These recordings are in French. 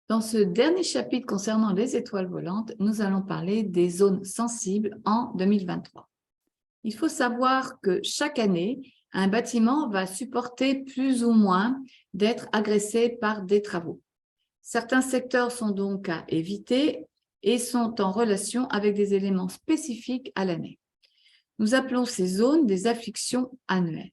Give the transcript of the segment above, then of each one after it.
Dans ce dernier chapitre concernant les étoiles volantes, nous allons parler des zones sensibles en 2023. Il faut savoir que chaque année, un bâtiment va supporter plus ou moins d'être agressé par des travaux. Certains secteurs sont donc à éviter et sont en relation avec des éléments spécifiques à l'année. Nous appelons ces zones des afflictions annuelles.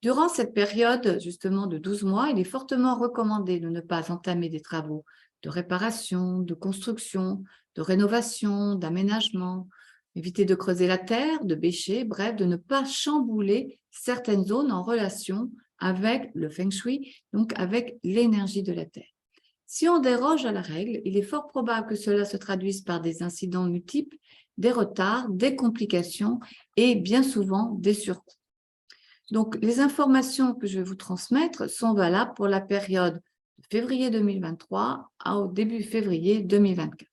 Durant cette période, justement de 12 mois, il est fortement recommandé de ne pas entamer des travaux de réparation, de construction, de rénovation, d'aménagement, éviter de creuser la terre, de bêcher, bref, de ne pas chambouler certaines zones en relation avec le feng shui, donc avec l'énergie de la terre. Si on déroge à la règle, il est fort probable que cela se traduise par des incidents multiples, des retards, des complications et bien souvent des surcoûts. Donc, les informations que je vais vous transmettre sont valables pour la période de février 2023 au début février 2024.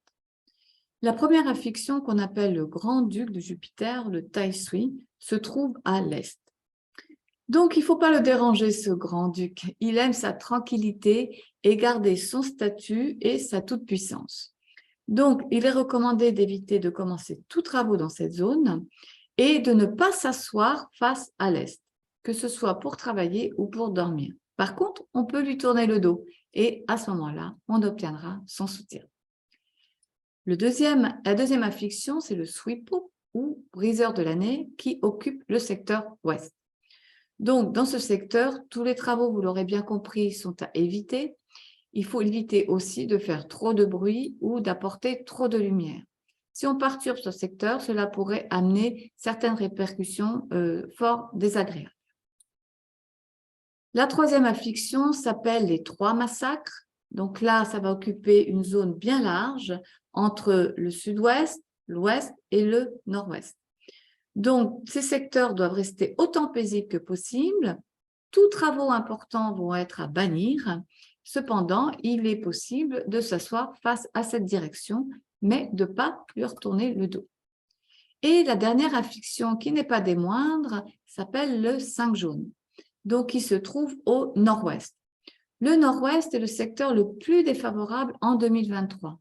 La première affliction qu'on appelle le grand-duc de Jupiter, le Tai Sui, se trouve à l'est. Donc, il ne faut pas le déranger, ce grand-duc. Il aime sa tranquillité et garder son statut et sa toute-puissance. Donc, il est recommandé d'éviter de commencer tous travaux dans cette zone et de ne pas s'asseoir face à l'est, que ce soit pour travailler ou pour dormir. Par contre, on peut lui tourner le dos et à ce moment-là, on obtiendra son soutien. La deuxième affliction, c'est le Swipo ou briseur de l'année qui occupe le secteur ouest. Donc, dans ce secteur, tous les travaux, vous l'aurez bien compris, sont à éviter. Il faut éviter aussi de faire trop de bruit ou d'apporter trop de lumière. Si on perturbe ce secteur, cela pourrait amener certaines répercussions fort désagréables. La troisième affliction s'appelle les trois massacres. Donc là, ça va occuper une zone bien large entre le sud-ouest, l'ouest et le nord-ouest. Donc, ces secteurs doivent rester autant paisibles que possible. Tous travaux importants vont être à bannir. Cependant, il est possible de s'asseoir face à cette direction, mais de ne pas lui retourner le dos. Et la dernière affliction, qui n'est pas des moindres, s'appelle le 5 jaune, donc qui se trouve au nord-ouest. Le nord-ouest est le secteur le plus défavorable en 2023,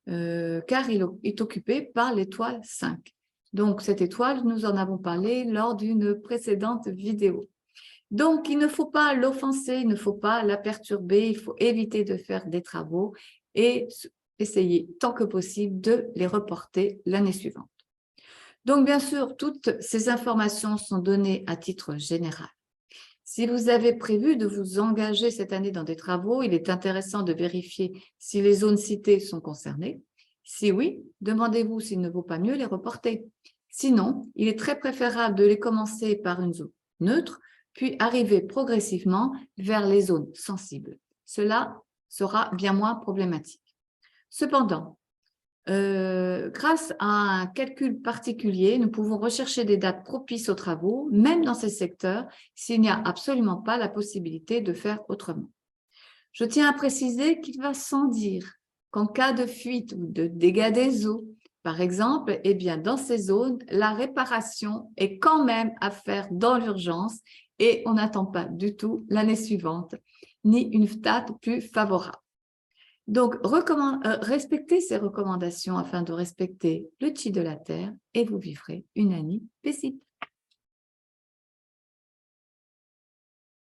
car il est occupé par l'étoile 5. Donc, cette étoile, nous en avons parlé lors d'une précédente vidéo. Donc, il ne faut pas l'offenser, il ne faut pas la perturber, il faut éviter de faire des travaux et essayer tant que possible de les reporter l'année suivante. Donc, bien sûr, toutes ces informations sont données à titre général. Si vous avez prévu de vous engager cette année dans des travaux, il est intéressant de vérifier si les zones citées sont concernées. Si oui, demandez-vous s'il ne vaut pas mieux les reporter. Sinon, il est très préférable de les commencer par une zone neutre, puis arriver progressivement vers les zones sensibles. Cela sera bien moins problématique. Cependant, grâce à un calcul particulier, nous pouvons rechercher des dates propices aux travaux, même dans ces secteurs, s'il n'y a absolument pas la possibilité de faire autrement. Je tiens à préciser qu'il va sans dire qu'en cas de fuite ou de dégâts des eaux, par exemple, eh bien, dans ces zones, la réparation est quand même à faire dans l'urgence et on n'attend pas du tout l'année suivante, ni une date plus favorable. Donc, respectez ces recommandations afin de respecter le chi de la terre et vous vivrez une année paisible.